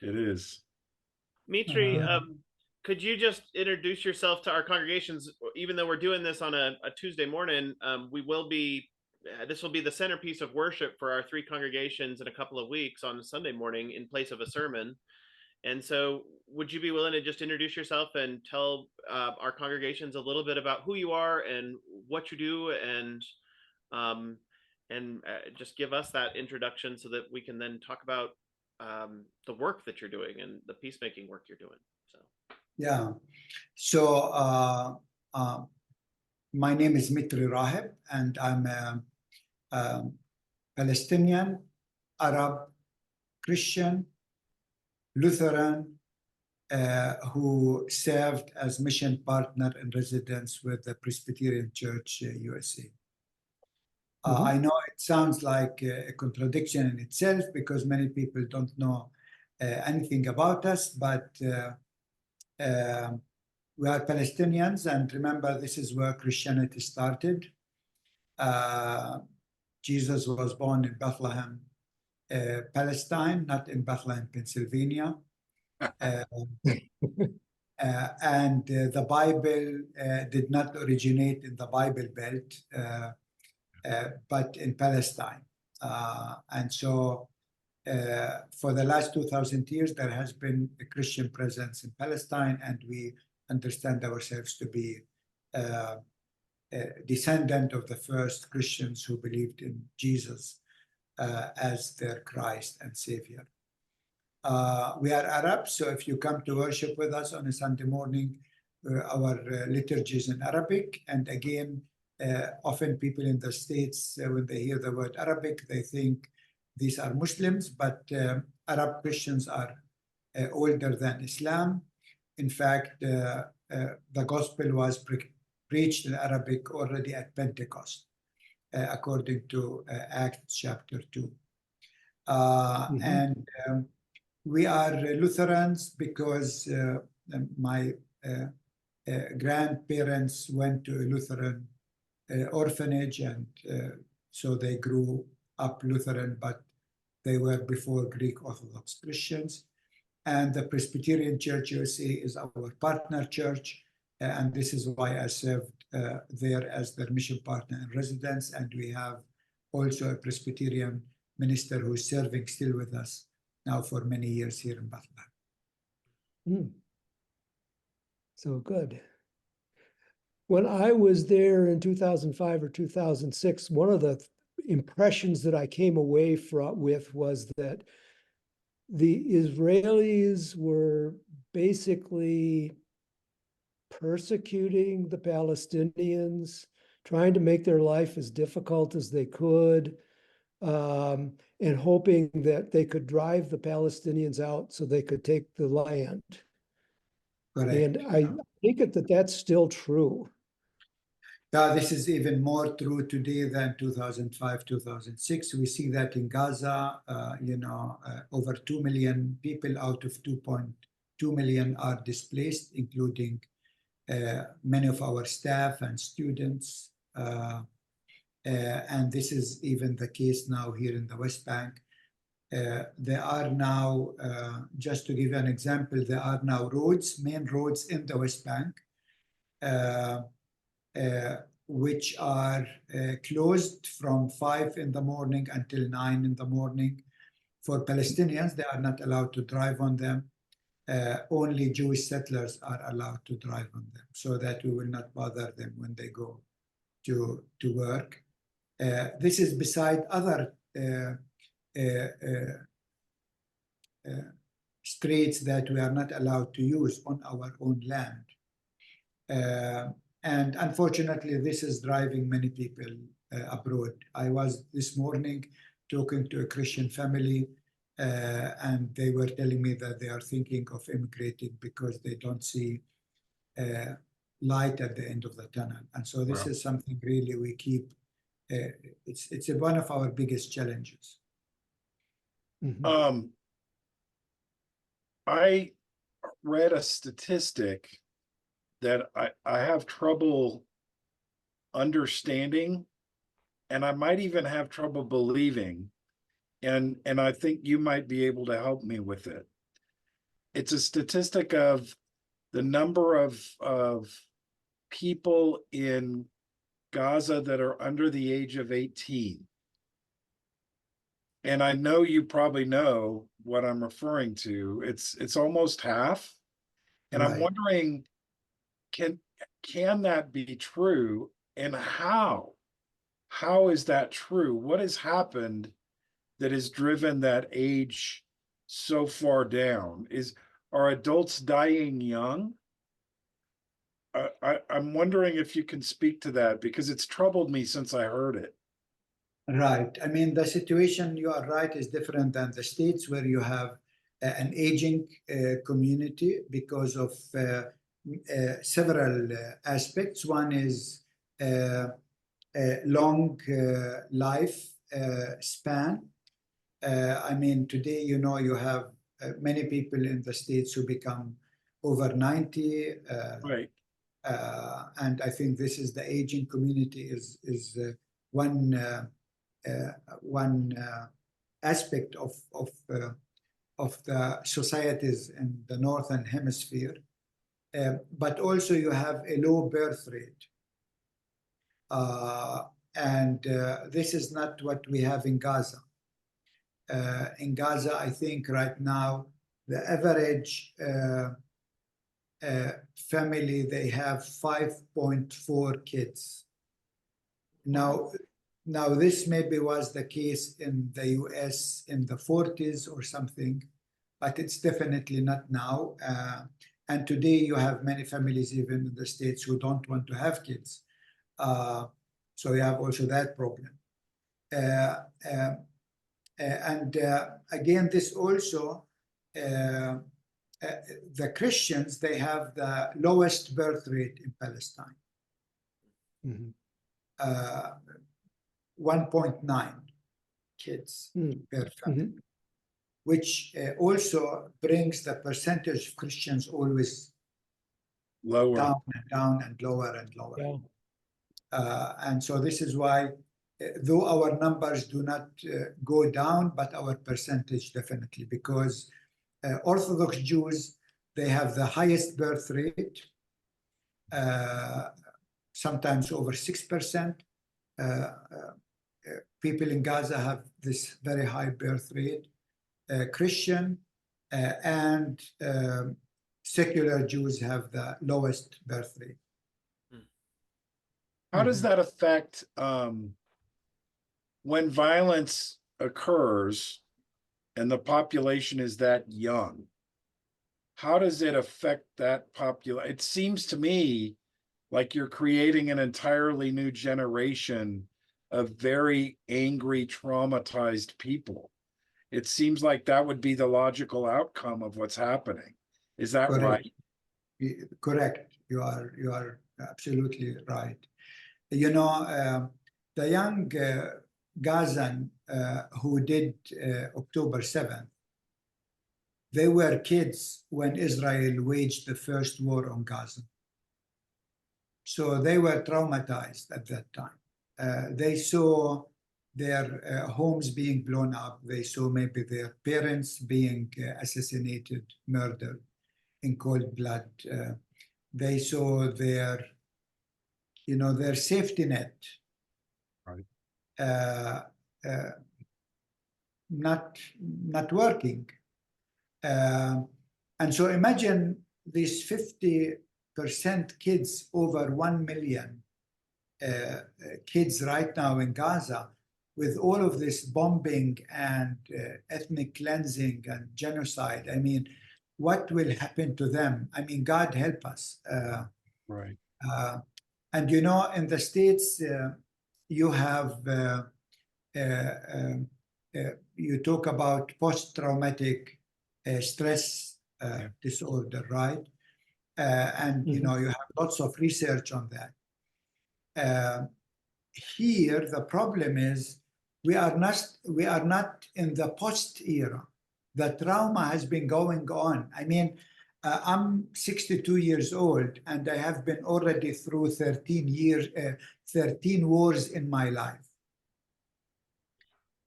It is. Mitri, Uh, could you just introduce yourself to our congregations? Even though we're doing this on a Tuesday morning, we will be. This will be the centerpiece of worship for our three congregations in a couple of weeks on Sunday morning in place of a sermon. And so, would you be willing to just introduce yourself and tell our congregations a little bit about who you are and what you do, um, and just give us that introduction so that we can then talk about the work that you're doing and the peacemaking work you're doing. So, yeah. So my name is Mitri Raheb, and I'm a Palestinian, Arab, Christian, Lutheran, who served as mission partner in residence with the Presbyterian Church USA. I know it sounds like a contradiction in itself because many people don't know anything about us, but we are Palestinians, and remember, this is where Christianity started. Jesus was born in Bethlehem, Palestine, not in Bethlehem, Pennsylvania. And the Bible did not originate in the Bible Belt, but in Palestine. And so for the last 2,000 years, there has been a Christian presence in Palestine, and we understand ourselves to be a descendant of the first Christians who believed in Jesus as their Christ and Savior. We are Arabs, so if you come to worship with us on a Sunday morning, our liturgy is in Arabic. And again, often people in the States, when they hear the word Arabic, they think these are Muslims, but Arab Christians are older than Islam. In fact, the gospel was preached in Arabic already at Pentecost, according to Acts chapter 2. And we are Lutherans because my grandparents went to a Lutheran orphanage, and so they grew up Lutheran, but they were before Greek Orthodox Christians. And the Presbyterian Church USA is our partner church, and this is why I served there as their mission partner in residence. And we have also a Presbyterian minister who's serving still with us now for many years here in Bethlehem. So good. When I was there in 2005 or 2006, one of the impressions that I came away with was that the Israelis were basically persecuting the Palestinians, trying to make their life as difficult as they could, and hoping that they could drive the Palestinians out so they could take the land. Correct. And I think that that's still true. Yeah, this is even more true today than 2005, 2006. We see that in Gaza, over 2 million people out of 2.2 million are displaced, including many of our staff and students. And this is even the case now here in the West Bank. There are now, just to give you an example, there are now main roads in the West Bank, which are closed from 5 in the morning until 9 in the morning. For Palestinians, they are not allowed to drive on them. Only Jewish settlers are allowed to drive on them, so that we will not bother them when they go to work. This is beside other streets that we are not allowed to use on our own land. And unfortunately, this is driving many people abroad. I was this morning talking to a Christian family, and they were telling me that they are thinking of immigrating because they don't see light at the end of the tunnel. And so this is something really we keep. It's one of our biggest challenges. I read a statistic that I have trouble understanding, and I might even have trouble believing, and I think you might be able to help me with it. it's a statistic of the number of people in Gaza that are under the age of 18. And I know you probably know what I'm referring to. It's almost half. And I'm Right. wondering, can that be true? And how? How is that true? What has happened that has driven that age so far down? Are adults dying young? I'm wondering if you can speak to that, because it's troubled me since I heard it. Right. I mean, the situation, you are right, is different than the States, where you have an aging community because of several aspects. One is long life span. I mean, today, you know, you have many people in the States who become over 90. Right. And I think this is the aging community is one aspect of the societies in the northern hemisphere. But also you have a low birth rate. And this is not what we have in Gaza. In Gaza, I think right now, the average family, they have 5.4 kids. Now, this maybe was the case in the US in the 40s or something, but it's definitely not now. And today you have many families, even in the States, who don't want to have kids. So you have also that problem. And again, this also, the Christians, they have the lowest birth rate in Palestine. 1.9 kids per family, which also brings the percentage of Christians always Lower. down and down and lower and lower. Yeah. And so this is why, though our numbers do not go down, but our percentage definitely, because Orthodox Jews, they have the highest birth rate, sometimes over 6%. People in Gaza have this very high birth rate. Christian and secular Jews have the lowest birth rate. How does that affect when violence occurs and the population is that young? How does it affect that population? It seems to me like you're creating an entirely new generation of very angry, traumatized people. It seems like that would be the logical outcome of what's happening. Is that right? Correct. You are absolutely right. You know, the young Gazan who did October 7th, they were kids when Israel waged the first war on Gaza. So they were traumatized at that time. They saw their homes being blown up. They saw maybe their parents being assassinated, murdered in cold blood. They saw their, you know, their safety net not working. And so imagine these 50% kids, over 1 million kids right now in Gaza, with all of this bombing and ethnic cleansing and genocide. I mean, what will happen to them? I mean, God help us. Right. And you know, in the States, you have, you talk about post-traumatic stress disorder, right? And you know, you have lots of research on that. Here, the problem is we are not in the post era. The trauma has been going on. I mean, I'm 62 years old, and I have been already through 13 wars in my life.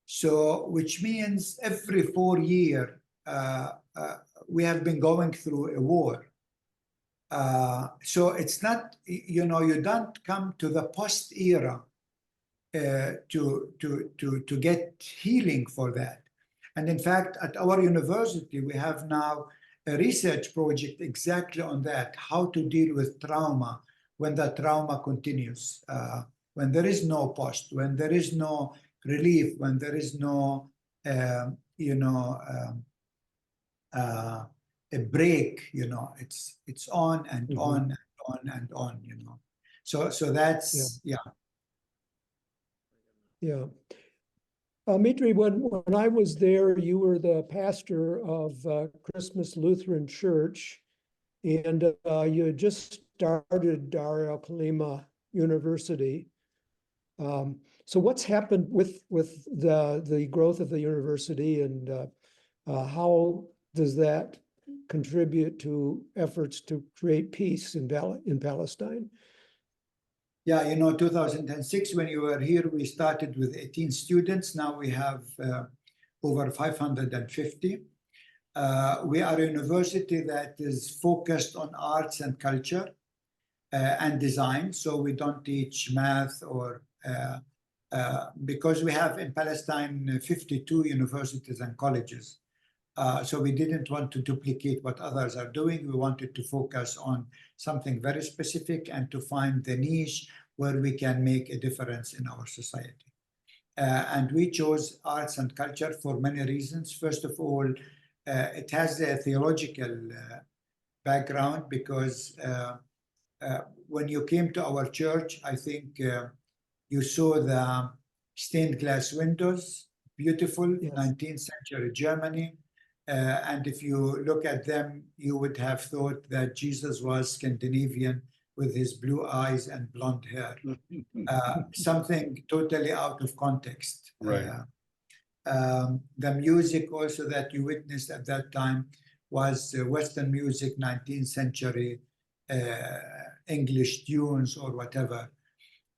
So, which means every 4 years, we have been going through a war. So it's not, you know, you don't come to the post era to get healing for that. And in fact, at our university, we have now a research project exactly on that, how to deal with trauma when the trauma continues, when there is no post, when there is no relief, when there is no, you know, a break, you know, it's on and on and on and on, you know. So that's, yeah. Yeah. Mitri, when I was there, you were the pastor of Christmas Lutheran Church, and you had just started Dar el Kalima University. So what's happened with the growth of the university, and how does that contribute to efforts to create peace in Palestine? Yeah, you know, 2006, when you were here, we started with 18 students. Now we have over 550. We are a university that is focused on arts and culture and design. So we don't teach math or, because we have in Palestine 52 universities and colleges. So we didn't want to duplicate what others are doing. We wanted to focus on something very specific and to find the niche where we can make a difference in our society. And we chose arts and culture for many reasons. First of all, it has a theological background, because when you came to our church, I think you saw the stained glass windows, beautiful, Yes. 19th century Germany. And if you look at them, you would have thought that Jesus was Scandinavian with his blue eyes and blonde hair. Something totally out of context. Right. The music also that you witnessed at that time was Western music, 19th century English tunes or whatever.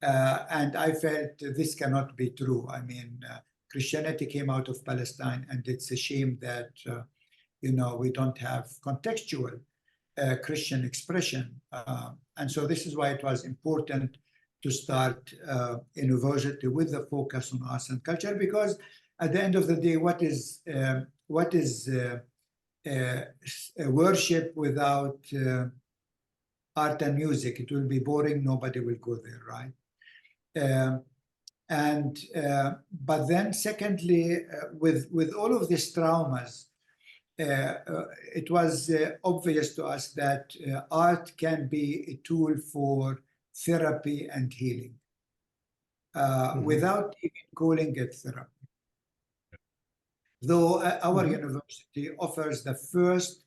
And I felt this cannot be true. I mean, Christianity came out of Palestine, and it's a shame that, you know, we don't have contextual Christian expression. And so this is why it was important to start a university with the focus on arts and culture, because at the end of the day, what is worship without art and music? It will be boring. Nobody will go there, right? But then secondly, with all of these traumas, it was obvious to us that art can be a tool for therapy and healing, without even calling it therapy. Though our university offers the first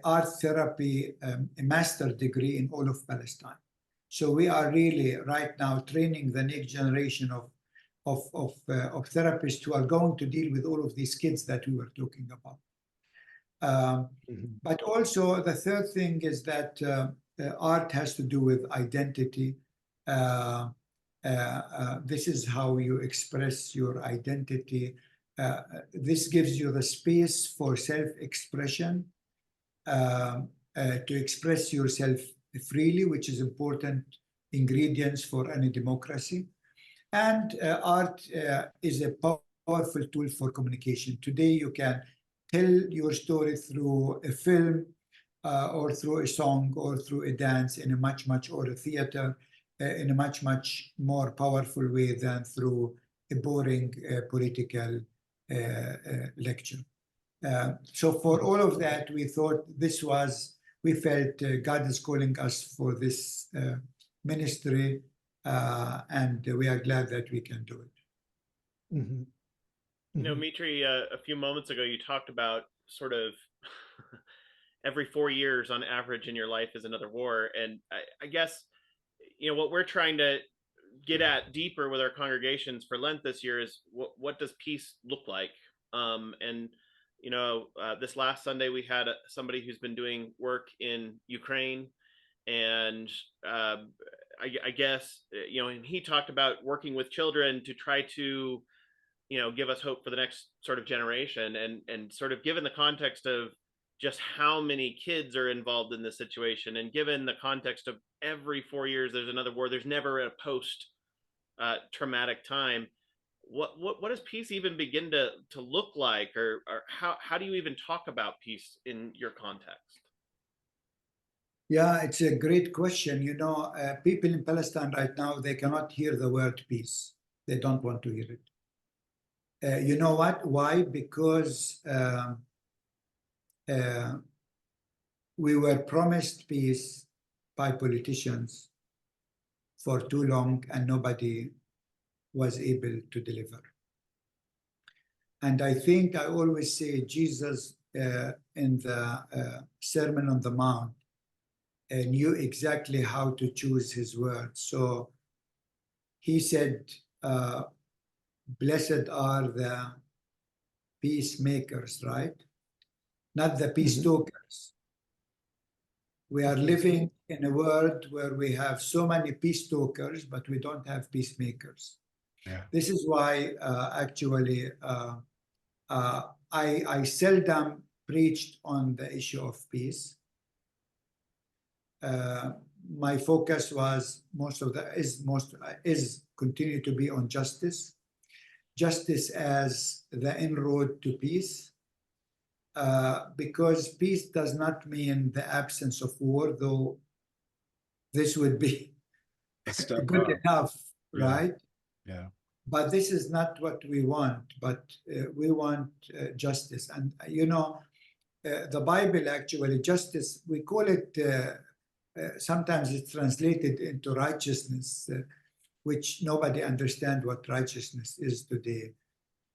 art therapy master degree in all of Palestine. So we are really right now training the next generation of therapists who are going to deal with all of these kids that we were talking about. But also the third thing is that art has to do with identity. This is how you express your identity. This gives you the space for self-expression, to express yourself freely, which is important ingredients for any democracy. And art is a powerful tool for communication. Today, you can tell your story through a film or through a song or through a dance in a much, or a theater in a much, more powerful way than through a boring political lecture. So for all of that, we thought we felt God is calling us for this ministry, and we are glad that we can do it. You know, Mitri, a few moments ago, you talked about sort of every 4 years on average in your life is another war. And I guess, you know, what we're trying to get at deeper with our congregations for Lent this year is what does peace look like? And, you know, this last Sunday, we had somebody who's been doing work in Ukraine. And I guess, you know, and he talked about working with children to try to, you know, give us hope for the next sort of generation, and sort of given the context of just how many kids are involved in this situation. And given the context of every 4 years, there's another war, there's never a post traumatic time. What does peace even begin to look like, or how do you even talk about peace in your context? Yeah, it's a great question. You know, people in Palestine right now, they cannot hear the word peace. They don't want to hear it. You know what? Why? Because we were promised peace by politicians for too long, and nobody was able to deliver. And I think I always say Jesus in the Sermon on the Mount knew exactly how to choose his words. So he said, blessed are the peacemakers, right? Not the peace talkers. We are living in a world where we have so many peace talkers, but we don't have peacemakers. Yeah. This is why actually I seldom preached on the issue of peace. My focus was is continue to be on justice as the inroad to peace, because peace does not mean the absence of war, though this would be good enough, right? Yeah. But this is not what we want, but we want justice. And you know, the Bible actually, justice, we call it, sometimes it's translated into righteousness, which nobody understands what righteousness is today.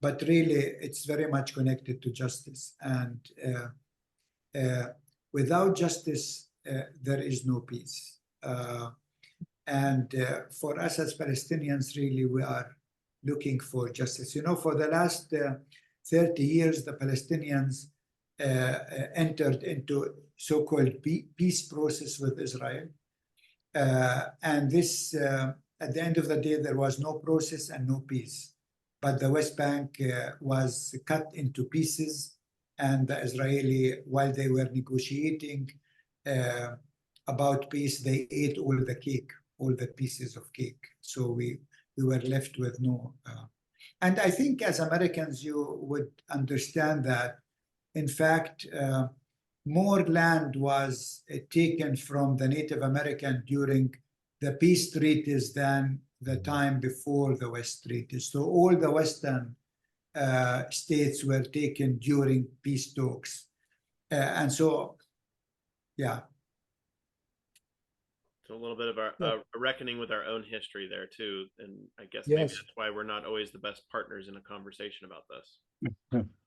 But really, it's very much connected to justice. And without justice, there is no peace. And for us as Palestinians, really, we are looking for justice. You know, for the last 30 years, the Palestinians entered into so-called peace process with Israel. And this, at the end of the day, there was no process and no peace. But the West Bank was cut into pieces, and the Israeli, while they were negotiating about peace, they ate all the cake, all the pieces of cake. So we were left with no. And I think as Americans, you would understand that, in fact, more land was taken from the Native American during the peace treaties than the time before the West treaties. So all the Western states were taken during peace talks. And so, yeah. So a little bit of a reckoning with our own history there too. And I guess maybe that's why we're not always the best partners in a conversation about this.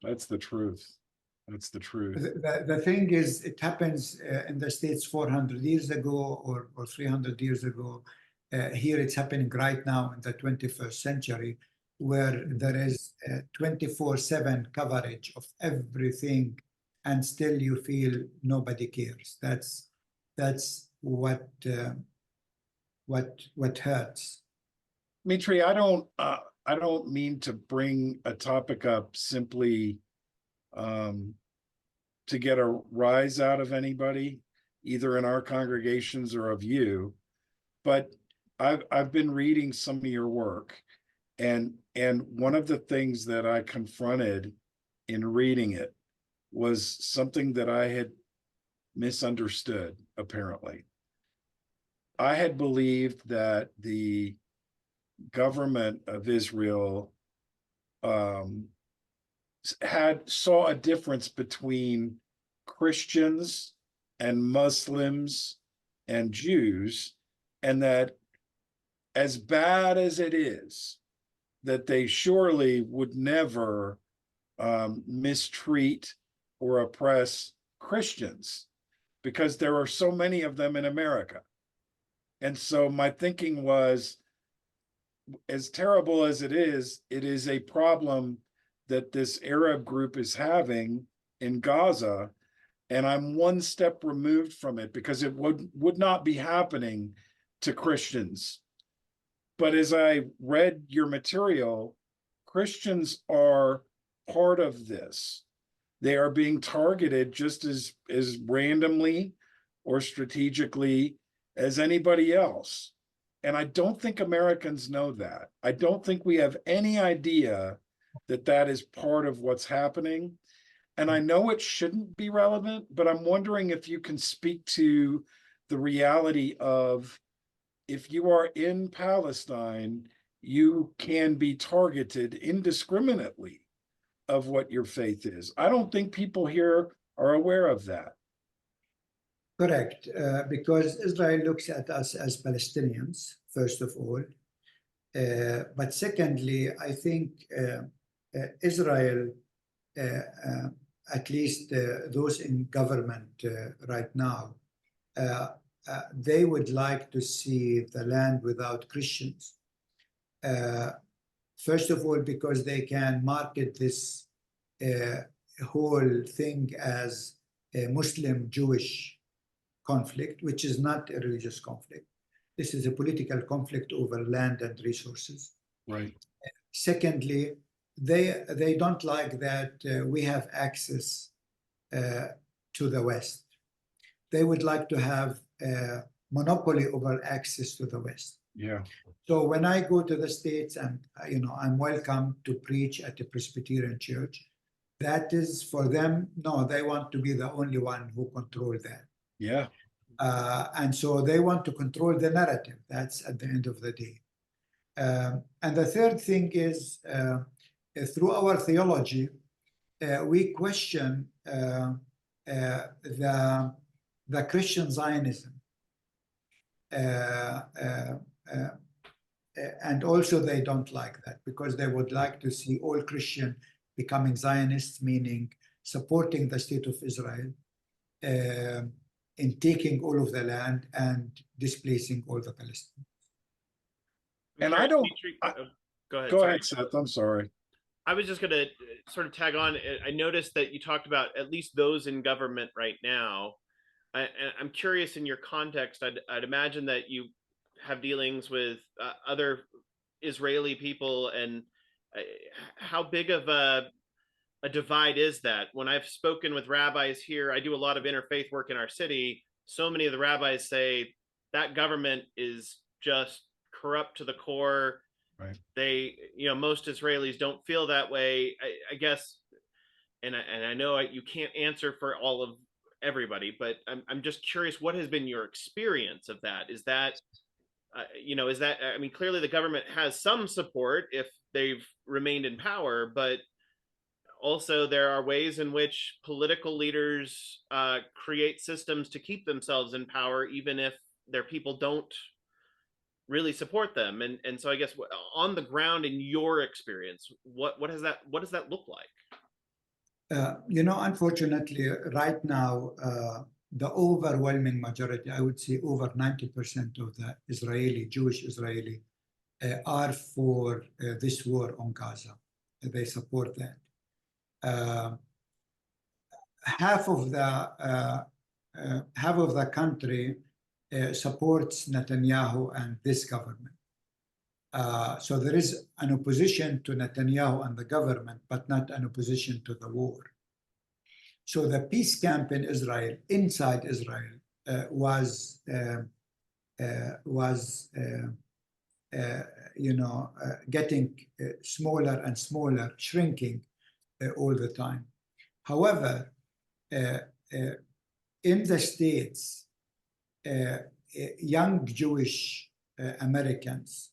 That's the truth. That's the truth. The thing is, it happens in the States 400 years ago or 300 years ago. Here it's happening right now in the 21st century, where there is 24/7 coverage of everything, and still you feel nobody cares. That's what hurts. Mitri, I don't mean to bring a topic up simply to get a rise out of anybody, either in our congregations or of you, but I've been reading some of your work, and one of the things that I confronted in reading it was something that I had misunderstood, apparently. I had believed that the government of Israel saw a difference between Christians and Muslims and Jews, and that as bad as it is, that they surely would never mistreat or oppress Christians, because there are so many of them in America. And so my thinking was, as terrible as it is a problem that this Arab group is having in Gaza, and I'm one step removed from it, because it would not be happening to Christians. But as I read your material, Christians are part of this. they are being targeted just as randomly or strategically as anybody else. And I don't think Americans know that. I don't think we have any idea that that is part of what's happening. And I know it shouldn't be relevant, but I'm wondering if you can speak to the reality of, if you are in Palestine, you can be targeted indiscriminately of what your faith is. I don't think people here are aware of that. Correct, because Israel looks at us as Palestinians, first of all. But secondly, I think Israel, at least those in government right now, they would like to see the land without Christians. First of all, because they can market this whole thing as a Muslim-Jewish conflict, which is not a religious conflict. This is a political conflict over land and resources. Right. Secondly, they don't like that we have access to the West. They would like to have a monopoly over access to the West. Yeah. So when I go to the States, and I'm welcome to preach at a Presbyterian church, that is for them. No, they want to be the only one who control that. Yeah. And so they want to control the narrative. That's at the end of the day. And the third thing is, through our theology, we question the Christian Zionism. And also they don't like that, because they would like to see all Christian becoming Zionists, meaning supporting the state of Israel in taking all of the land and displacing all the Palestinians. And I don't. Go ahead. Go sorry. ahead, Seth. I'm sorry. I was just going to sort of tag on. I noticed that you talked about at least those in government right now. I'm curious, in your context, I'd imagine that you have dealings with other Israeli people, and how big of a divide is that? When I've spoken with rabbis here, I do a lot of interfaith work in our city. So many of the rabbis say that government is just corrupt to the core. Right. They, most Israelis don't feel that way. I guess, and I know you can't answer for all of everybody, but I'm just curious, what has been your experience of that? Is that, I mean, clearly the government has some support if they've remained in power, but also there are ways in which political leaders create systems to keep themselves in power, even if their people don't really support them. And so I guess on the ground, in your experience, what does that look like? Unfortunately, right now, the overwhelming majority, I would say over 90% of the Jewish Israeli, are for this war on Gaza. They support that. Half of the country supports Netanyahu and this government. So there is an opposition to Netanyahu and the government, but not an opposition to the war. So the peace camp in Israel, inside Israel, was getting smaller and smaller, shrinking all the time. However, in the States, young Jewish Americans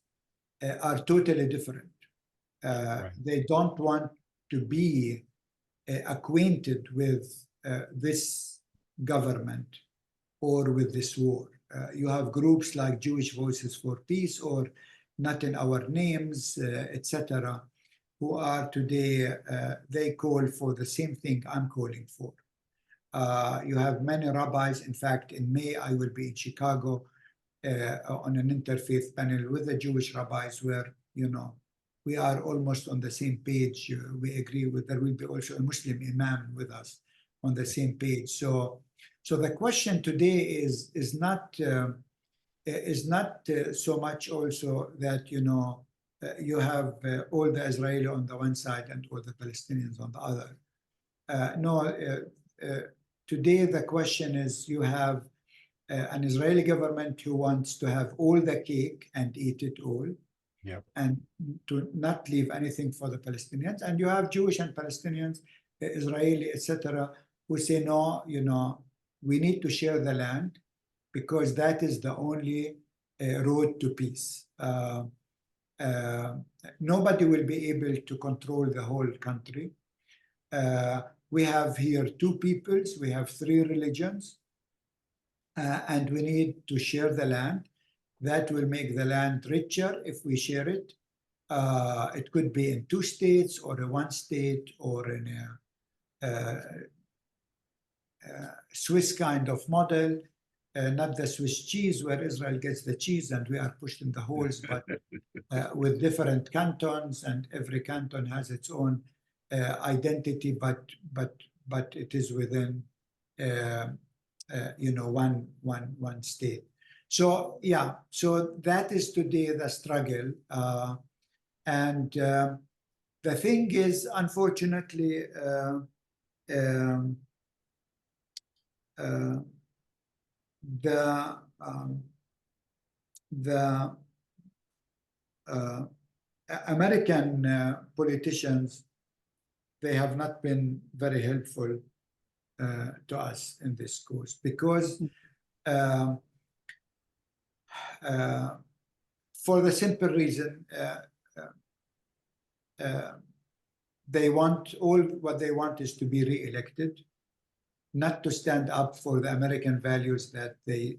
are totally different. Right. They don't want to be acquainted with this government or with this war. You have groups like Jewish Voices for Peace or Not in Our Names, etc., who are today, they call for the same thing I'm calling for. You have many rabbis. In fact, in May, I will be in Chicago on an interfaith panel with the Jewish rabbis where, we are almost on the same page. We agree with, there will be also a Muslim imam with us on the same page. So the question today is not so much also that, you have all the Israeli on the one side and all the Palestinians on the other. No, today the question is you have an Israeli government who wants to have all the cake and eat it all. Yep. And to not leave anything for the Palestinians. And you have Jewish and Palestinians, Israeli, etc., who say, no, we need to share the land because that is the only road to peace. Nobody will be able to control the whole country. We have here two peoples, we have three religions, and we need to share the land. That will make the land richer if we share it. It could be in two states or in one state or in a Swiss kind of model, not the Swiss cheese where Israel gets the cheese and we are pushed in the holes, but with different cantons, and every canton has its own identity, but it is within one state. So yeah, so that is today the struggle, and the thing is, unfortunately, the American politicians, they have not been very helpful to us in this cause because for the simple reason what they want is to be re-elected, not to stand up for the American values that the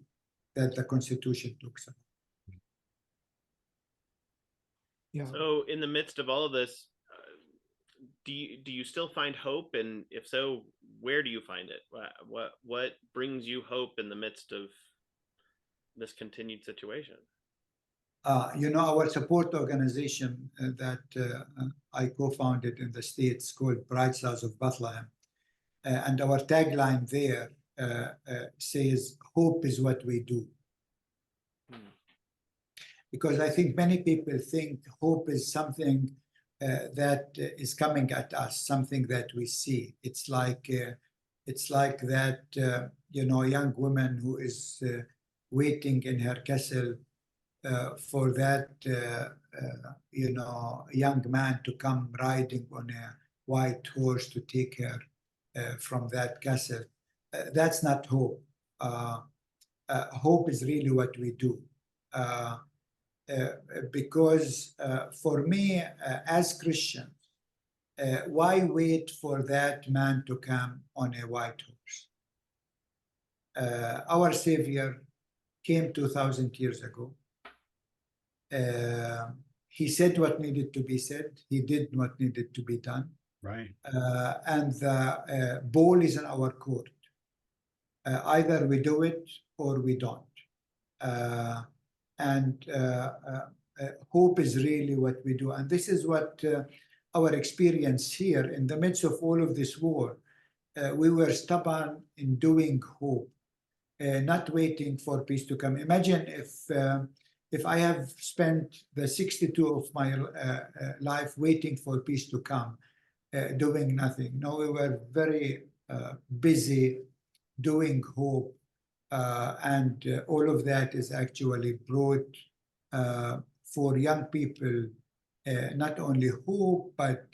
Constitution talks about. Yeah. So in the midst of all of this, do you still find hope? And if so, where do you find it? What brings you hope in the midst of this continued situation? Our support organization that I co-founded in the States called Bright Stars of Bethlehem. And our tagline there says, hope is what we do. Because I think many people think hope is something that is coming at us, something that we see. It's like that, young woman who is waiting in her castle for that, young man to come riding on a white horse to take her from that castle. That's not hope. Hope is really what we do. Because for me, as Christians, why wait for that man to come on a white horse? Our Savior came 2,000 years ago. He said what needed to be said. He did what needed to be done. Right. And the ball is in our court. Either we do it or we don't. Hope is really what we do. And this is what our experience here in the midst of all of this war. We were stubborn in doing hope, not waiting for peace to come. Imagine if I have spent the 62 of my life waiting for peace to come, doing nothing. No, we were very busy doing hope. And all of that is actually brought for young people not only hope, but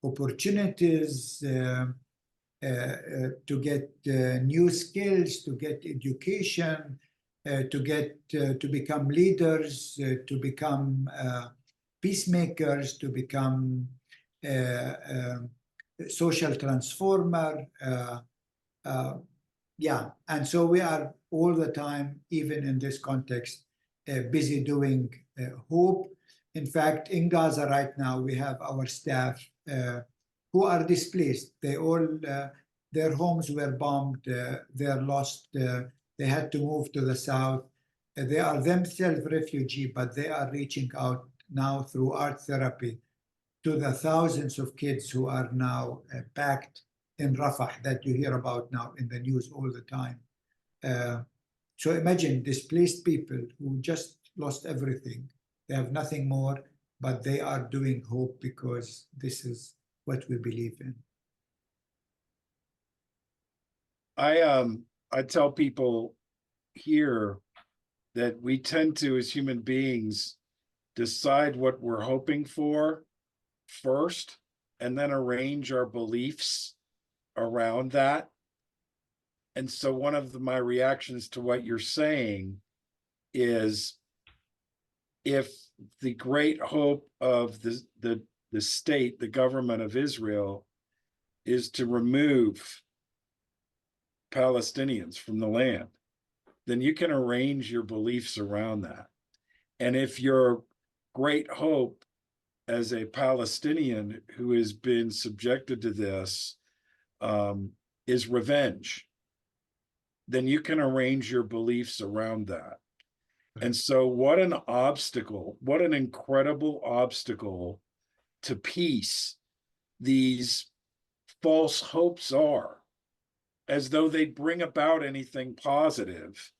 opportunities to get new skills, to get education, to become leaders, to become peacemakers, to become social transformer. Yeah, and so we are all the time, even in this context, busy doing hope. In fact, in Gaza right now, we have our staff who are displaced. They all, their homes were bombed, they're lost, they had to move to the south. They are themselves refugees, but they are reaching out now through art therapy to the thousands of kids who are now packed in Rafah that you hear about now in the news all the time. So imagine displaced people who just lost everything. They have nothing more, but they are doing hope because this is what we believe in. I tell people here that we tend to, as human beings, decide what we're hoping for first, and then arrange our beliefs around that. And so one of my reactions to what you're saying is, if the great hope of the state, the government of Israel, is to remove Palestinians from the land, then you can arrange your beliefs around that. And if your great hope as a Palestinian who has been subjected to this is revenge, then you can arrange your beliefs around that. And so what an obstacle, what an incredible obstacle to peace these false hopes are, as though they bring about anything positive.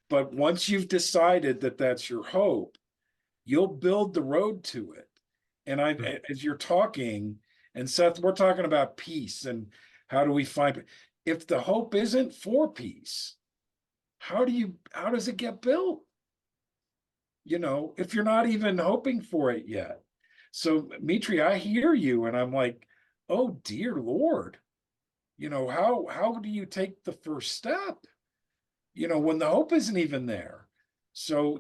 But once you've decided that that's your hope, you'll build the road to it. And as you're talking, and Seth, we're talking about peace and how do we find, if the hope isn't for peace, how does it get built? You know, if you're not even hoping for it yet. So Mitri, I hear you and I'm like, oh dear Lord, you know, how do you take the first step? You know, when the hope isn't even there. So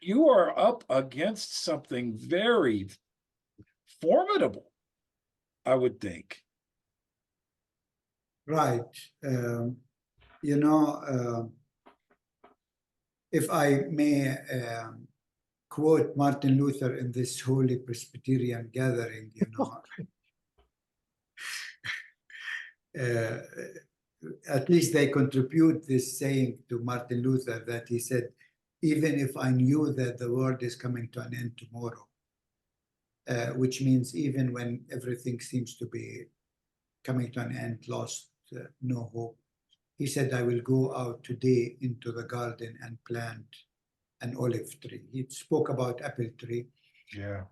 you are up against something very formidable, I would think. Right. You know, if I may quote Martin Luther in this holy Presbyterian gathering, you know, at least they contribute this saying to Martin Luther, that he said, even if I knew that the world is coming to an end tomorrow, which means even when everything seems to be coming to an end, lost, no hope, he said, I will go out today into the garden and plant an olive tree. He spoke about apple tree, Yeah.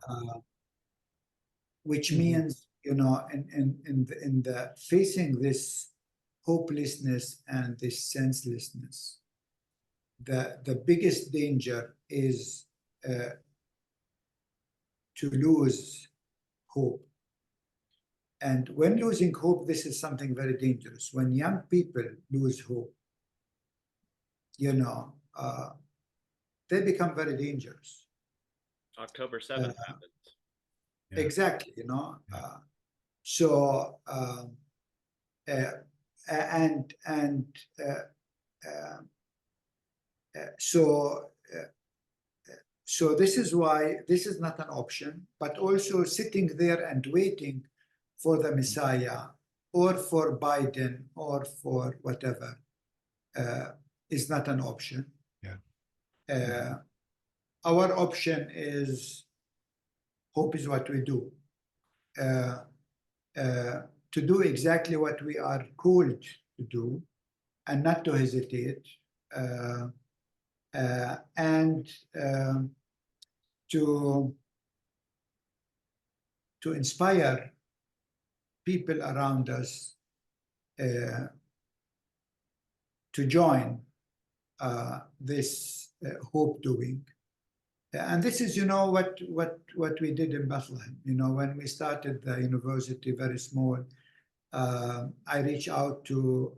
Which means, you know, in the facing this hopelessness and this senselessness, the biggest danger is to lose hope. And when losing hope, this is something very dangerous. When young people lose hope, you know, they become very dangerous. October 7th happens. Yeah. Exactly, you know. So this is why this is not an option, but also sitting there and waiting for the Messiah or for Biden or for whatever is not an option. Yeah. Our option is hope is what we do. To do exactly what we are called to do and not to hesitate, and to inspire people around us to join this hope doing. And this is, you know, what we did in Bethlehem. You know, when we started the university very small, I reached out to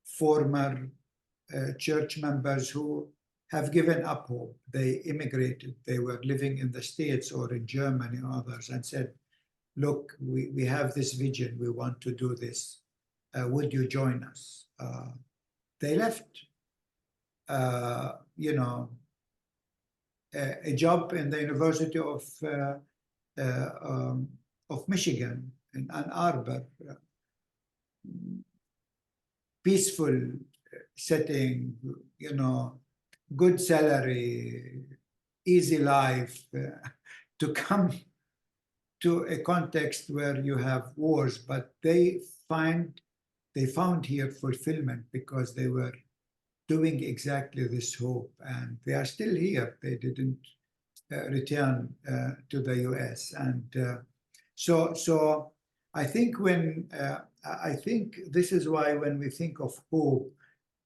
former church members who have given up hope. They immigrated. They were living in the States or in Germany or others, and said, look, we have this vision. We want to do this. Would you join us? They left, you know, a job in the University of Michigan in Ann Arbor, peaceful setting, you know, good salary, easy life, to come to a context where you have wars, but they found here fulfillment because they were doing exactly this hope, and they are still here. They didn't return to the US, and so I think I think this is why when we think of hope,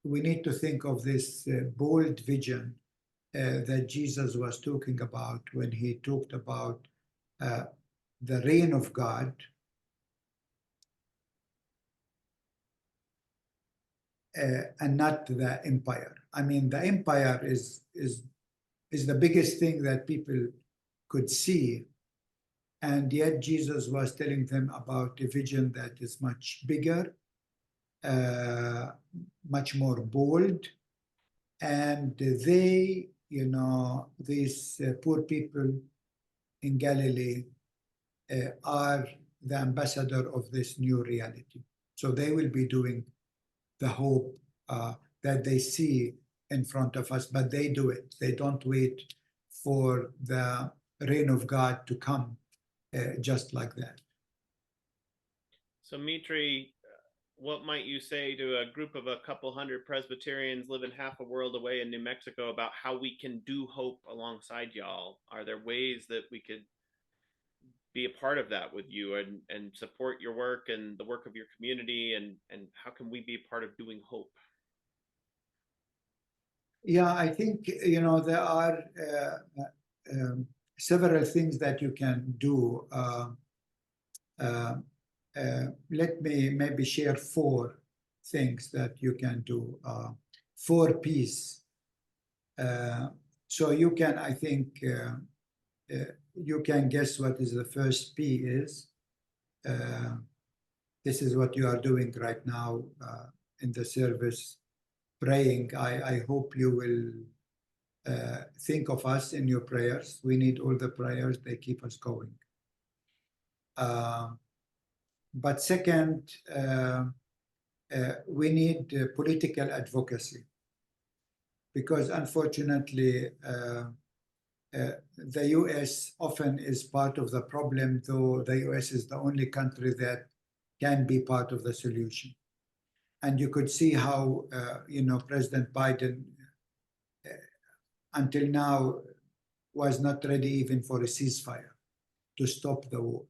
we need to think of this bold vision that Jesus was talking about when he talked about the reign of God and not the empire. I mean, the empire is the biggest thing that people could see, and yet Jesus was telling them about a vision that is much bigger, much more bold, and they, you know, these poor people in Galilee are the ambassador of this new reality. So they will be doing the hope that they see in front of us, but they do it. They don't wait for the reign of God to come just like that. So, Mitri, what might you say to a group of a couple hundred Presbyterians living half a world away in New Mexico about how we can do hope alongside y'all? Are there ways that we could be a part of that with you and support your work and the work of your community? And how can we be a part of doing hope? Yeah, I think, you know, there are several things that you can do. Let me maybe share 4 things that you can do for peace. So you can, I think, you can guess what is the first P is. This is what you are doing right now in the service, praying. I hope you will think of us in your prayers. We need all the prayers, they keep us going. But second, we need political advocacy, because unfortunately, the US often is part of the problem, though the US is the only country that can be part of the solution. And you could see how, you know, President Biden, until now, was not ready even for a ceasefire to stop the war.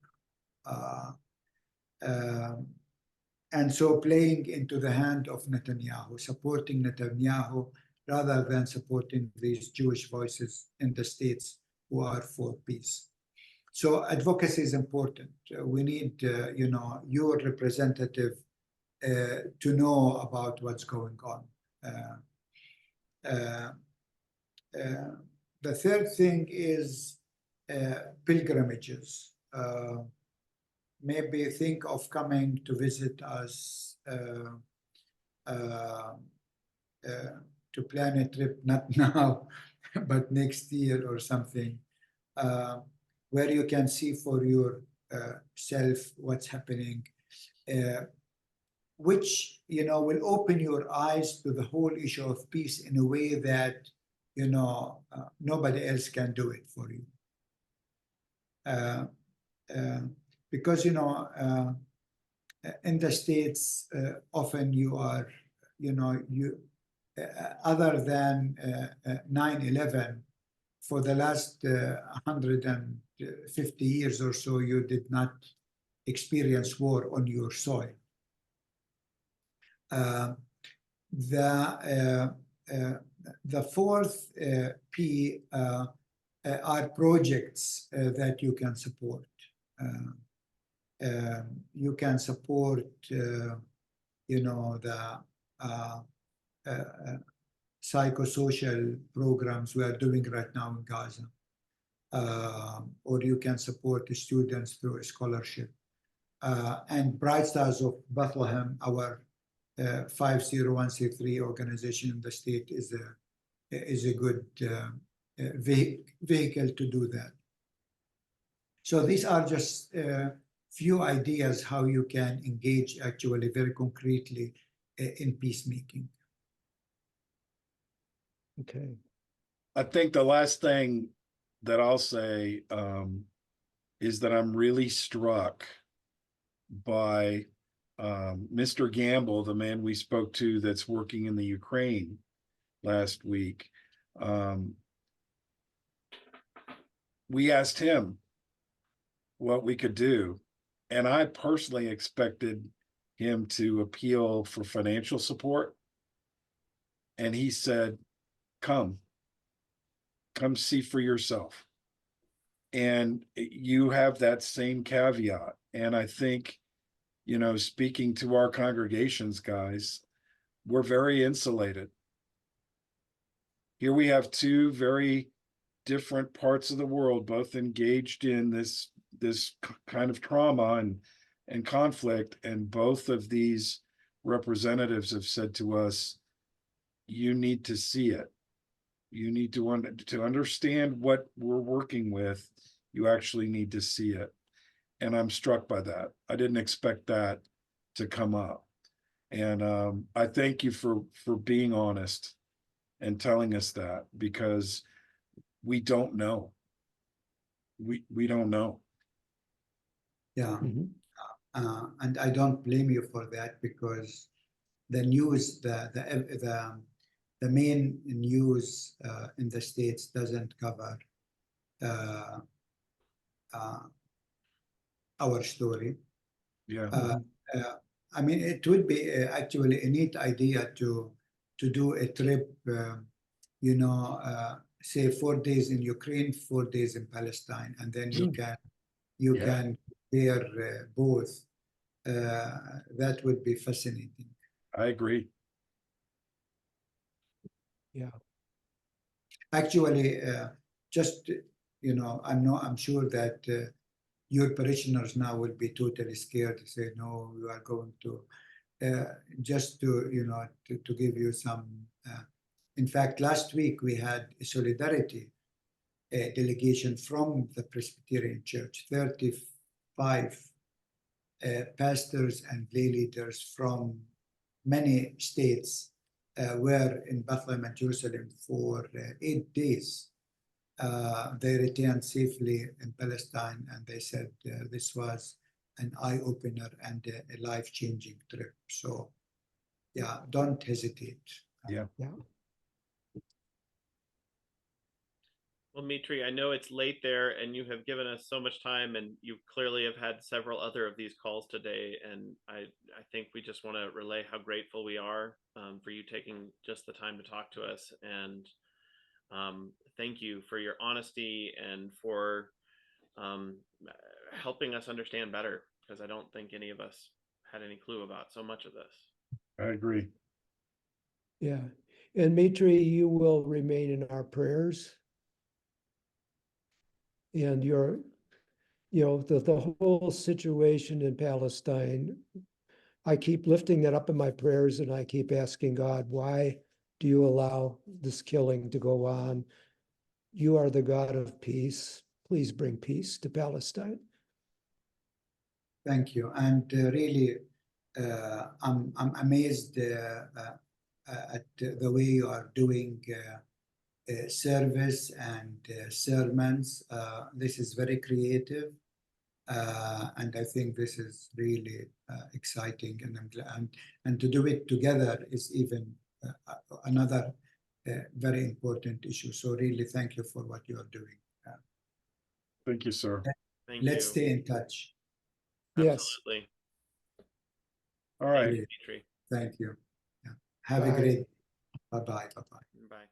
And so playing into the hand of Netanyahu, supporting Netanyahu rather than supporting these Jewish voices in the states who are for peace. So advocacy is important. We need, you know, your representative to know about what's going on. The third thing is pilgrimages. Maybe think of coming to visit us, to plan a trip, not now, but next year or something, where you can see for yourself what's happening, which, you know, will open your eyes to the whole issue of peace in a way that, you know, nobody else can do it for you. Because, you know, in the States, often you are, you know, other than 9/11, for the last 150 years or so, you did not experience war on your soil. The fourth P are projects that you can support. You can support, you know, the psychosocial programs we are doing right now in Gaza, or you can support the students through a scholarship. And Bright Stars of Bethlehem, our 501c3 organization in the state, is a good vehicle to do that. So these are just few ideas how you can engage actually very concretely in peacemaking. Okay. I think the last thing that I'll say is that I'm really struck by Mr. Gamble, the man we spoke to that's working in the Ukraine last week. We asked him what we could do, And I personally expected him to appeal for financial support. And he said, come see for yourself. And you have that same caveat. And I think, you know, speaking to our congregations, guys, we're very insulated. Here we have two very different parts of the world, both engaged in this kind of trauma and conflict, and both of these representatives have said to us, you need to see it. You need to understand what we're working with. You actually need to see it. And I'm struck by that. I didn't expect that to come up. And I thank you for being honest and telling us that, because we don't know. We don't know. Yeah. Mhm. And I don't blame you for that, because the news, the main news in the States doesn't cover our story. Yeah. I mean, it would be actually a neat idea to do a trip, say 4 days in Ukraine, 4 days in Palestine, and then you can Yeah. compare both. That would be fascinating. I agree. Yeah. Actually, just I'm sure that your parishioners now will be totally scared to say, no, we are going to just to give you some. In fact, last week we had a solidarity delegation from the Presbyterian Church, 35 pastors and lay leaders from many states were in Bethlehem and Jerusalem for 8 days. They returned safely in Palestine, and they said this was an eye-opener and a life-changing trip. So, yeah, don't hesitate. Yeah. Yeah. Well, Mitri, I know it's late there and you have given us so much time, and you clearly have had several other of these calls today. And I think we just want to relay how grateful we are for you taking just the time to talk to us. And thank you for your honesty and for helping us understand better, because I don't think any of us had any clue about so much of this. I agree. Yeah. And Mitri, you will remain in our prayers. And the whole situation in Palestine, I keep lifting that up in my prayers, and I keep asking God, why do you allow this killing to go on? You are the God of peace. Please bring peace to Palestine. Thank you. And really, I'm amazed at the way you are doing service and sermons. This is very creative. And I think this is really exciting, and I'm glad. And to do it together is even another very important issue. So really, thank you for what you are doing. Thank you, sir. Thank Let's you. stay in touch. Yes. Absolutely. All right. Thank you, Mitri. Thank you. Yeah. Have a Bye. great. Bye-bye. Bye-bye. Bye.